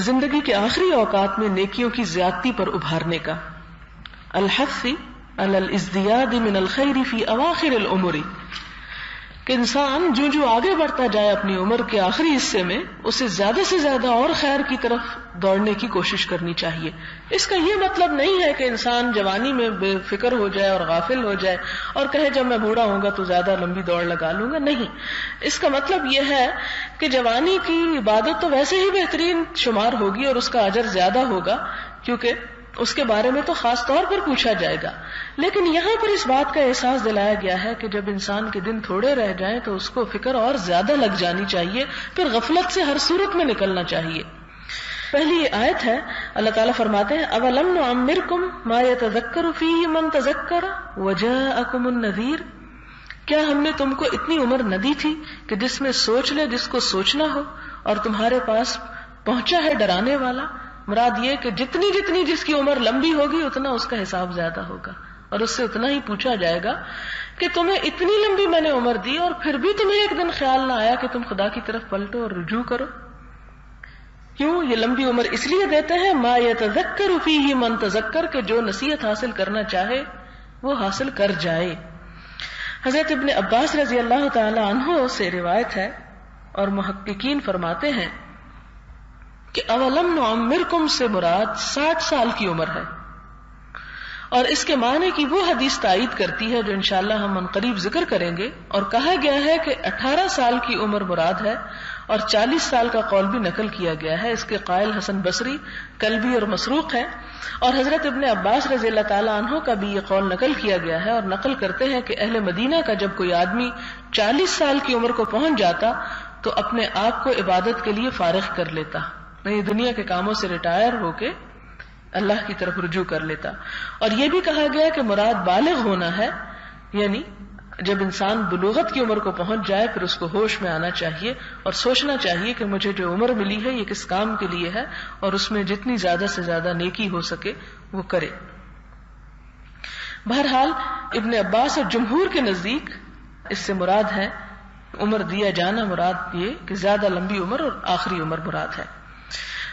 زندگی کے آخری اوقات میں نیکیوں کی زیادتی پر ابھارنے کا، الحث علی الازدیاد من الخیر فی اواخر العمر، کہ انسان جو جو آگے بڑھتا جائے اپنی عمر کے آخری حصے میں اسے زیادہ سے زیادہ اور خیر کی طرف دوڑنے کی کوشش کرنی چاہیے۔ اس کا یہ مطلب نہیں ہے کہ انسان جوانی میں بے فکر ہو جائے اور غافل ہو جائے اور کہے جب میں بوڑھا ہوں گا تو زیادہ لمبی دوڑ لگا لوں گا، نہیں۔ اس کا مطلب یہ ہے کہ جوانی کی عبادت تو ویسے ہی بہترین شمار ہوگی اور اس کا اجر زیادہ ہوگا کیونکہ اس کے بارے میں تو خاص طور پر پوچھا جائے گا، لیکن یہاں پر اس بات کا احساس دلایا گیا ہے کہ جب انسان کے دن تھوڑے رہ جائیں تو اس کو فکر اور زیادہ لگ جانی چاہیے، پھر غفلت سے ہر صورت میں نکلنا چاہیے۔ پہلی یہ آیت ہے، اللہ تعالیٰ فرماتے ہیں اولم نعمرکم ما یتذکر فیہ من تذکر وجاءکم النذیر، کیا ہم نے تم کو اتنی عمر نہ دی تھی کہ جس میں سوچ لے جس کو سوچنا ہو اور تمہارے پاس پہنچا ہے ڈرانے والا؟ مراد یہ کہ جتنی جتنی جس کی عمر لمبی ہوگی اتنا اس کا حساب زیادہ ہوگا اور اس سے اتنا ہی پوچھا جائے گا کہ تمہیں اتنی لمبی میں نے عمر دی اور پھر بھی تمہیں ایک دن خیال نہ آیا کہ تم خدا کی طرف پلٹو اور رجوع کرو۔ کیوں یہ لمبی عمر اس لیے دیتے ہیں، ما یتذکر فیہ من تذکر، کہ جو نصیحت حاصل کرنا چاہے وہ حاصل کر جائے۔ حضرت ابن عباس رضی اللہ تعالی عنہ سے روایت ہے اور محققین فرماتے ہیں کہ اولم نعمرکم سے مراد 60 سال کی عمر ہے، اور اس کے معنی کی وہ حدیث تائید کرتی ہے جو انشاءاللہ ہم عنقریب ذکر کریں گے، اور کہا گیا ہے کہ 18 سال کی عمر مراد ہے، اور 40 سال کا قول بھی نقل کیا گیا ہے۔ اس کے قائل حسن بصری، کلبی اور مسروق ہیں، اور حضرت ابن عباس رضی اللہ تعالی عنہ کا بھی یہ قول نقل کیا گیا ہے، اور نقل کرتے ہیں کہ اہل مدینہ کا جب کوئی آدمی 40 سال کی عمر کو پہنچ جاتا تو اپنے آپ کو عبادت کے لیے فارغ کر لیتا، نہیں دنیا کے کاموں سے ریٹائر ہو کے اللہ کی طرف رجوع کر لیتا۔ اور یہ بھی کہا گیا کہ مراد بالغ ہونا ہے، یعنی جب انسان بلوغت کی عمر کو پہنچ جائے پھر اس کو ہوش میں آنا چاہیے اور سوچنا چاہیے کہ مجھے جو عمر ملی ہے یہ کس کام کے لیے ہے، اور اس میں جتنی زیادہ سے زیادہ نیکی ہو سکے وہ کرے۔ بہرحال ابن عباس اور جمہور کے نزدیک اس سے مراد ہے عمر دیا جانا، مراد یہ کہ زیادہ لمبی عمر اور آخری عمر مراد ہے۔